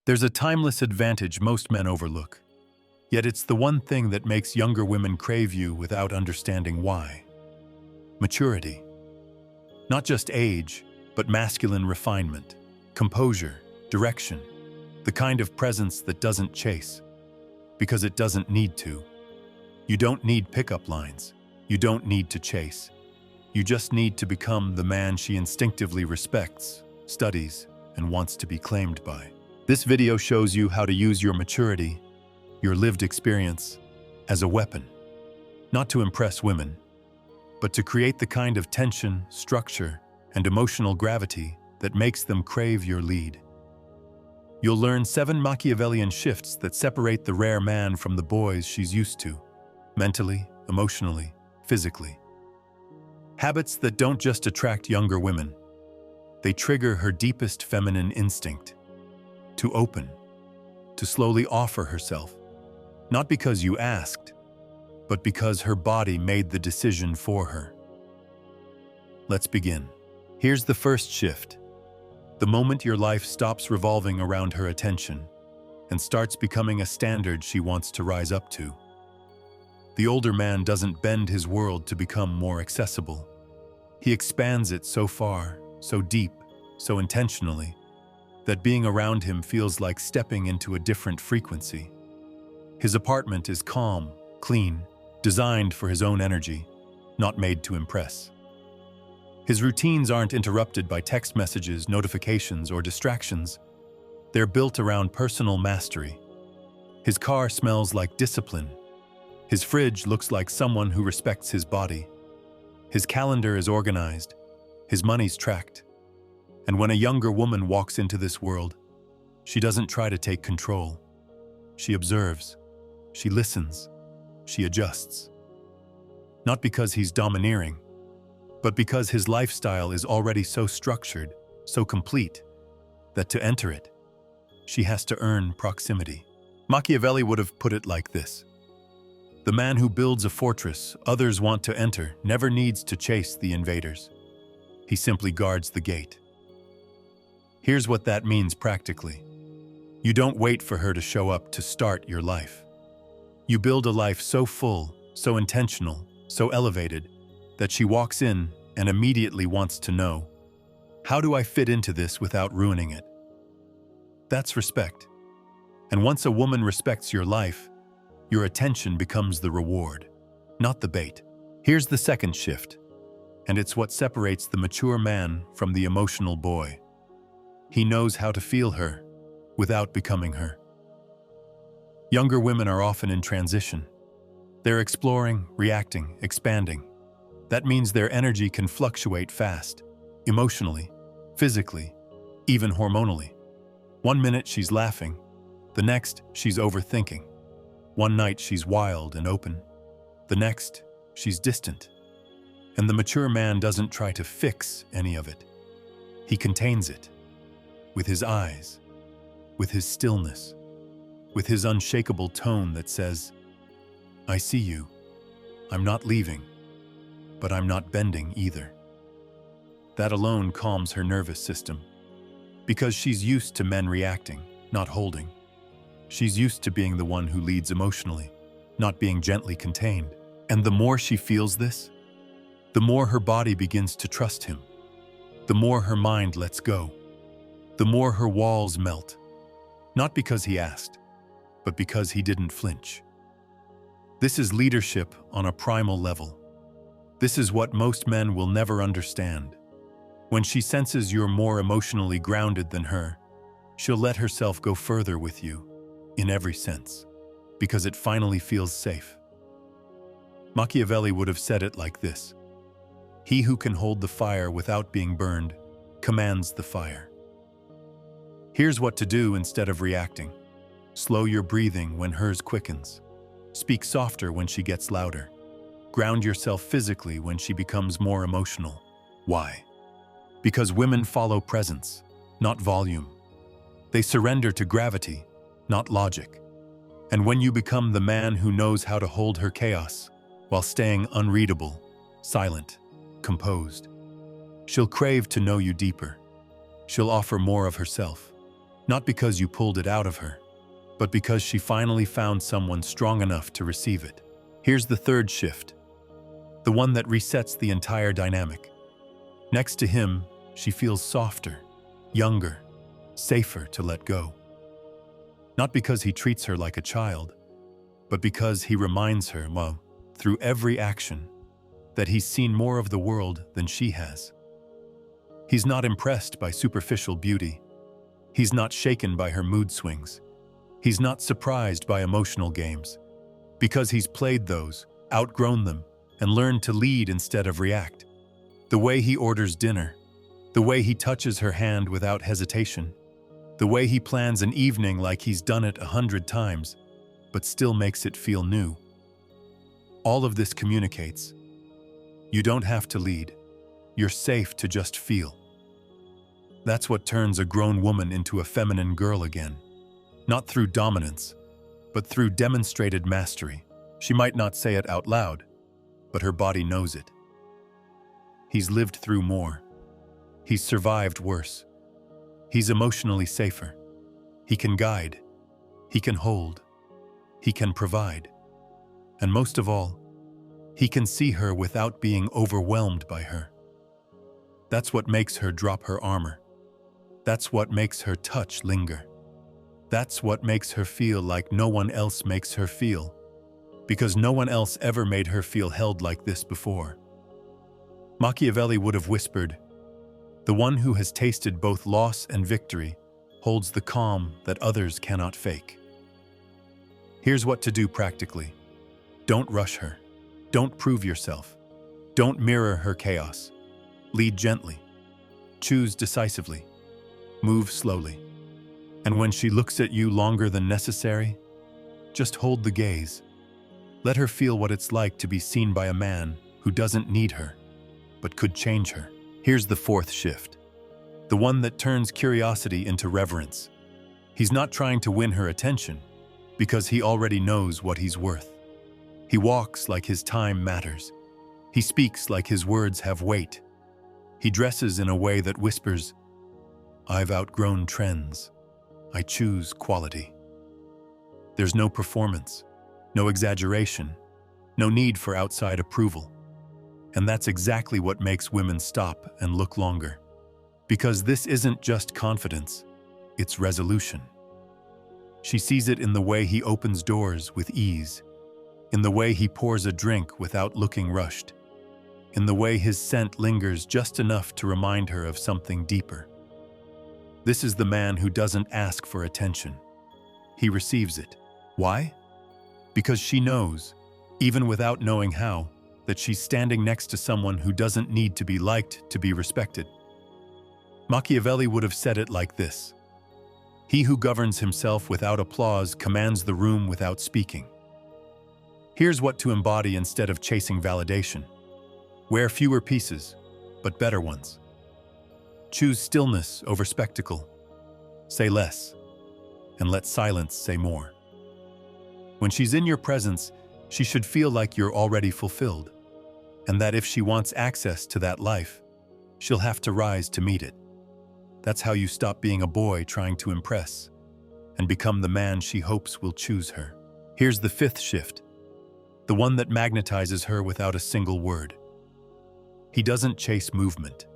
There's a timeless advantage most men overlook, yet it's the one thing that makes younger women crave you without understanding why. Maturity. Not just age, but masculine refinement, composure, direction, the kind of presence that doesn't chase, because it doesn't need to. You don't need pickup lines. You don't need to chase. You just need to become the man she instinctively respects, studies, and wants to be claimed by. This video shows you how to use your maturity, your lived experience, as a weapon, not to impress women, but to create the kind of tension, structure, and emotional gravity that makes them crave your lead. You'll learn 7 Machiavellian shifts that separate the rare man from the boys she's used to, mentally, emotionally, physically. Habits that don't just attract younger women. They trigger her deepest feminine instinct. To open, to slowly offer herself, not because you asked, but because her body made the decision for her. Let's begin. Here's the first shift. The moment your life stops revolving around her attention and starts becoming a standard she wants to rise up to. The older man doesn't bend his world to become more accessible. He expands it so far, so deep, so intentionally, that being around him feels like stepping into a different frequency. His apartment is calm, clean, designed for his own energy, not made to impress. His routines aren't interrupted by text messages, notifications, or distractions. They're built around personal mastery. His car smells like discipline. His fridge looks like someone who respects his body. His calendar is organized. His money's tracked. And when a younger woman walks into this world, she doesn't try to take control. She observes. She listens. She adjusts. Not because he's domineering, but because his lifestyle is already so structured, so complete, that to enter it, she has to earn proximity. Machiavelli would have put it like this: the man who builds a fortress others want to enter never needs to chase the invaders. He simply guards the gate. Here's what that means practically. You don't wait for her to show up to start your life. You build a life so full, so intentional, so elevated, that she walks in and immediately wants to know, how do I fit into this without ruining it? That's respect. And once a woman respects your life, your attention becomes the reward, not the bait. Here's the second shift, and it's what separates the mature man from the emotional boy. He knows how to feel her without becoming her. Younger women are often in transition. They're exploring, reacting, expanding. That means their energy can fluctuate fast, emotionally, physically, even hormonally. One minute she's laughing, the next she's overthinking. One night she's wild and open, the next she's distant. And the mature man doesn't try to fix any of it. He contains it. With his eyes, with his stillness, with his unshakable tone that says, I see you. I'm not leaving, but I'm not bending either. That alone calms her nervous system, because she's used to men reacting, not holding. She's used to being the one who leads emotionally, not being gently contained. And the more she feels this, the more her body begins to trust him, the more her mind lets go, the more her walls melt, not because he asked, but because he didn't flinch. This is leadership on a primal level. This is what most men will never understand. When she senses you're more emotionally grounded than her, she'll let herself go further with you, in every sense, because it finally feels safe. Machiavelli would have said it like this: he who can hold the fire without being burned commands the fire. Here's what to do instead of reacting. Slow your breathing when hers quickens. Speak softer when she gets louder. Ground yourself physically when she becomes more emotional. Why? Because women follow presence, not volume. They surrender to gravity, not logic. And when you become the man who knows how to hold her chaos while staying unreadable, silent, composed, she'll crave to know you deeper. She'll offer more of herself. Not because you pulled it out of her, but because she finally found someone strong enough to receive it. Here's the third shift, the one that resets the entire dynamic. Next to him, she feels softer, younger, safer to let go. Not because he treats her like a child, but because he reminds her, through every action, that he's seen more of the world than she has. He's not impressed by superficial beauty. He's not shaken by her mood swings. He's not surprised by emotional games, because he's played those, outgrown them, and learned to lead instead of react. The way he orders dinner, the way he touches her hand without hesitation, the way he plans an evening like he's done it 100 times, but still makes it feel new. All of this communicates. You don't have to lead. You're safe to just feel. That's what turns a grown woman into a feminine girl again. Not through dominance, but through demonstrated mastery. She might not say it out loud, but her body knows it. He's lived through more. He's survived worse. He's emotionally safer. He can guide. He can hold. He can provide. And most of all, he can see her without being overwhelmed by her. That's what makes her drop her armor. That's what makes her touch linger. That's what makes her feel like no one else makes her feel, because no one else ever made her feel held like this before. Machiavelli would have whispered, "The one who has tasted both loss and victory holds the calm that others cannot fake." Here's what to do practically. Don't rush her. Don't prove yourself. Don't mirror her chaos. Lead gently. Choose decisively. Move slowly. And when she looks at you longer than necessary, just hold the gaze. Let her feel what it's like to be seen by a man who doesn't need her, but could change her. Here's the fourth shift, the one that turns curiosity into reverence. He's not trying to win her attention, because he already knows what he's worth. He walks like his time matters. He speaks like his words have weight. He dresses in a way that whispers, "I've outgrown trends. I choose quality." There's no performance, no exaggeration, no need for outside approval. And that's exactly what makes women stop and look longer. Because this isn't just confidence, it's resolution. She sees it in the way he opens doors with ease, in the way he pours a drink without looking rushed, in the way his scent lingers just enough to remind her of something deeper. This is the man who doesn't ask for attention. He receives it. Why? Because she knows, even without knowing how, that she's standing next to someone who doesn't need to be liked to be respected. Machiavelli would have said it like this: "He who governs himself without applause commands the room without speaking." Here's what to embody instead of chasing validation. Wear fewer pieces, but better ones. Choose stillness over spectacle. Say less, and let silence say more. When she's in your presence, she should feel like you're already fulfilled, and that if she wants access to that life, she'll have to rise to meet it. That's how you stop being a boy trying to impress, and become the man she hopes will choose her. Here's the fifth shift, the one that magnetizes her without a single word. He doesn't chase movement.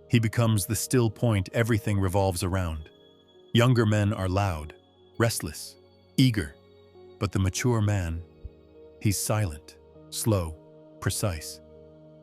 He becomes the still point everything revolves around. Younger men are loud, restless, eager, but the mature man, he's silent, slow, precise.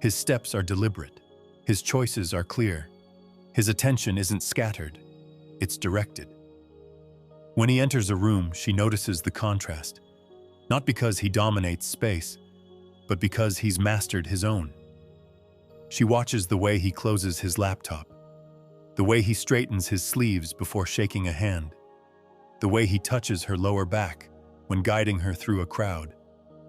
His steps are deliberate. His choices are clear. His attention isn't scattered, it's directed. When he enters a room, she notices the contrast, not because he dominates space, but because he's mastered his own. She watches the way he closes his laptop, the way he straightens his sleeves before shaking a hand, the way he touches her lower back when guiding her through a crowd,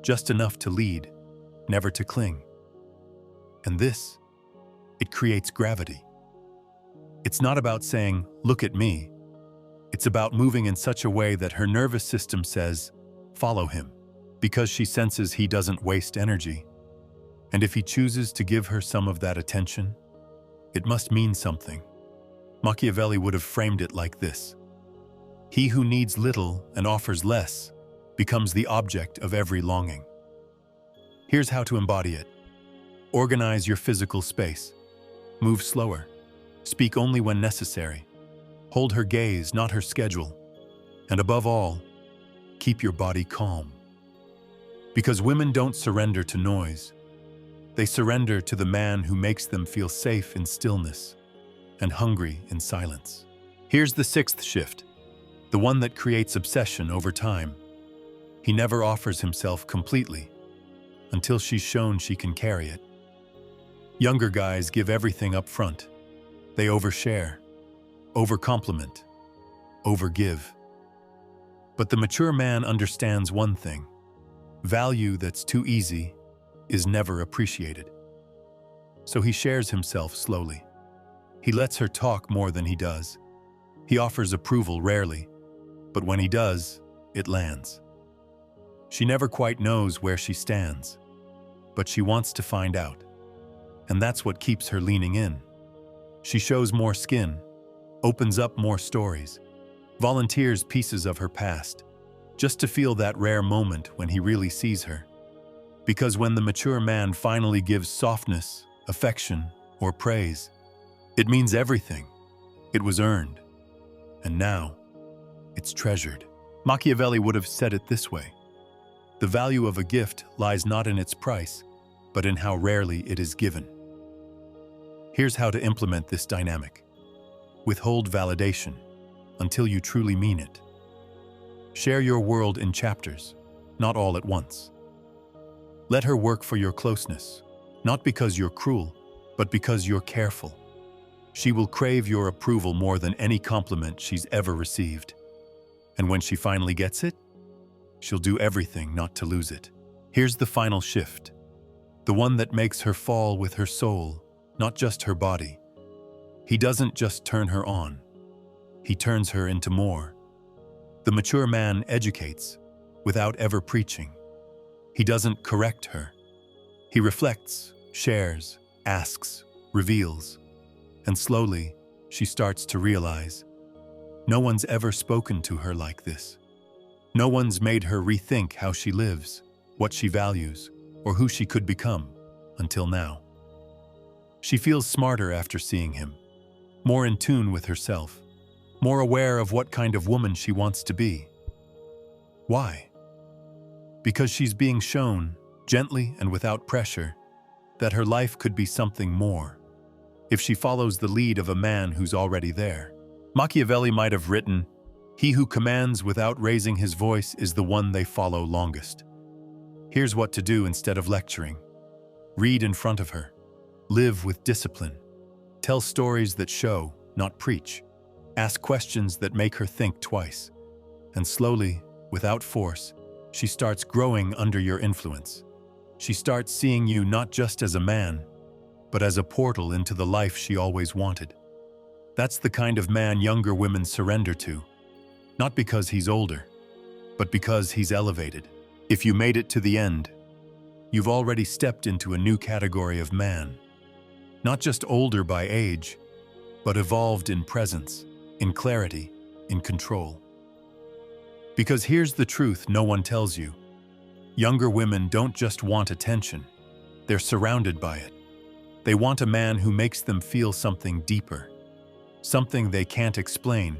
just enough to lead, never to cling. And this, it creates gravity. It's not about saying, "Look at me." It's about moving in such a way that her nervous system says, "Follow him," because she senses he doesn't waste energy. And if he chooses to give her some of that attention, it must mean something. Machiavelli would have framed it like this: He who needs little and offers less becomes the object of every longing. Here's how to embody it. Organize your physical space. Move slower. Speak only when necessary. Hold her gaze, not her schedule. And above all, keep your body calm. Because women don't surrender to noise. They surrender to the man who makes them feel safe in stillness and hungry in silence. Here's the sixth shift, the one that creates obsession over time. He never offers himself completely until she's shown she can carry it. Younger guys give everything up front. They overshare, overcompliment, overgive. But the mature man understands one thing: value that's too easy is never appreciated. So he shares himself slowly. He lets her talk more than he does. He offers approval rarely, but when he does, it lands. She never quite knows where she stands, but she wants to find out. And that's what keeps her leaning in. She shows more skin, opens up more stories, volunteers pieces of her past, just to feel that rare moment when he really sees her. Because when the mature man finally gives softness, affection, or praise, it means everything. It was earned. And now, it's treasured. Machiavelli would have said it this way: the value of a gift lies not in its price, but in how rarely it is given. Here's how to implement this dynamic. Withhold validation until you truly mean it. Share your world in chapters, not all at once. Let her work for your closeness, not because you're cruel, but because you're careful. She will crave your approval more than any compliment she's ever received. And when she finally gets it, she'll do everything not to lose it. Here's the final shift, the one that makes her fall with her soul, not just her body. He doesn't just turn her on, he turns her into more. The mature man educates without ever preaching. He doesn't correct her. He reflects, shares, asks, reveals. And slowly, she starts to realize, no one's ever spoken to her like this. No one's made her rethink how she lives, what she values, or who she could become, until now. She feels smarter after seeing him, more in tune with herself, more aware of what kind of woman she wants to be. Why? Because she's being shown, gently and without pressure, that her life could be something more, if she follows the lead of a man who's already there. Machiavelli might have written, "He who commands without raising his voice is the one they follow longest." Here's what to do instead of lecturing. Read in front of her. Live with discipline. Tell stories that show, not preach. Ask questions that make her think twice. And slowly, without force, she starts growing under your influence. She starts seeing you not just as a man, but as a portal into the life she always wanted. That's the kind of man younger women surrender to, not because he's older, but because he's elevated. If you made it to the end, you've already stepped into a new category of man. Not just older by age, but evolved in presence, in clarity, in control. Because here's the truth no one tells you. Younger women don't just want attention, they're surrounded by it. They want a man who makes them feel something deeper, something they can't explain,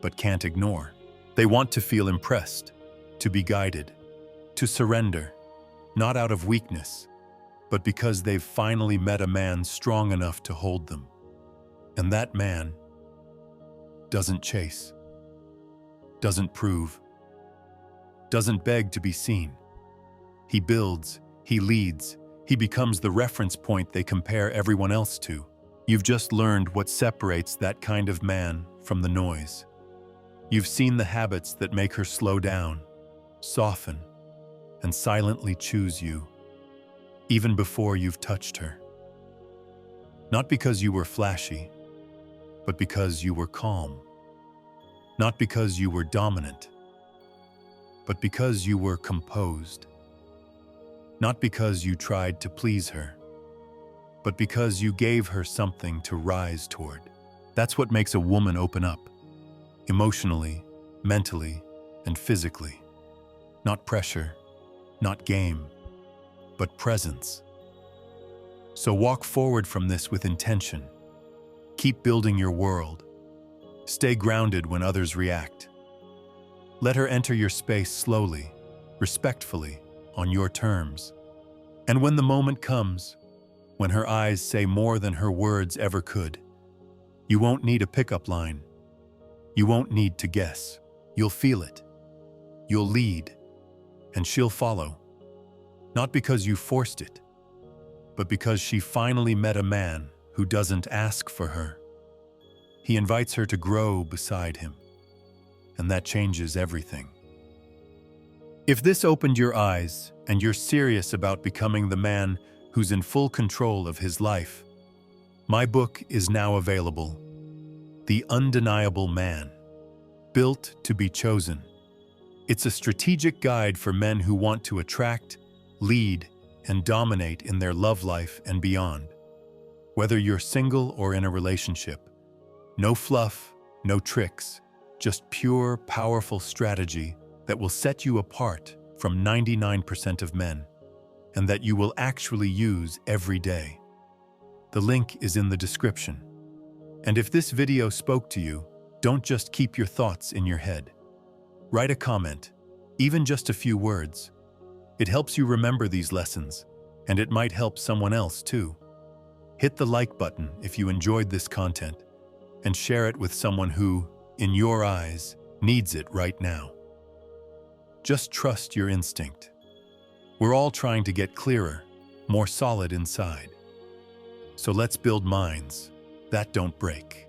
but can't ignore. They want to feel impressed, to be guided, to surrender, not out of weakness, but because they've finally met a man strong enough to hold them. And that man doesn't chase, doesn't prove, doesn't beg to be seen. He builds, he leads, he becomes the reference point they compare everyone else to. You've just learned what separates that kind of man from the noise. You've seen the habits that make her slow down, soften, and silently choose you, even before you've touched her. Not because you were flashy, but because you were calm. Not because you were dominant, but because you were composed. Not because you tried to please her, but because you gave her something to rise toward. That's what makes a woman open up, emotionally, mentally and physically. Not pressure, not game, but presence. So walk forward from this with intention. Keep building your world. Stay grounded when others react. Let her enter your space slowly, respectfully, on your terms. And when the moment comes, when her eyes say more than her words ever could, you won't need a pickup line. You won't need to guess. You'll feel it. You'll lead, and she'll follow. Not because you forced it, but because she finally met a man who doesn't ask for her. He invites her to grow beside him, and that changes everything. If this opened your eyes and you're serious about becoming the man who's in full control of his life, my book is now available. The Undeniable Man, Built to be Chosen. It's a strategic guide for men who want to attract, lead, and dominate in their love life and beyond. Whether you're single or in a relationship, no fluff, no tricks, just pure, powerful strategy that will set you apart from 99% of men, and that you will actually use every day. The link is in the description. And if this video spoke to you, don't just keep your thoughts in your head. Write a comment, even just a few words. It helps you remember these lessons, and it might help someone else too. Hit the like button if you enjoyed this content, and share it with someone who, in your eyes, needs it right now. Just trust your instinct. We're all trying to get clearer, more solid inside. So let's build minds that don't break.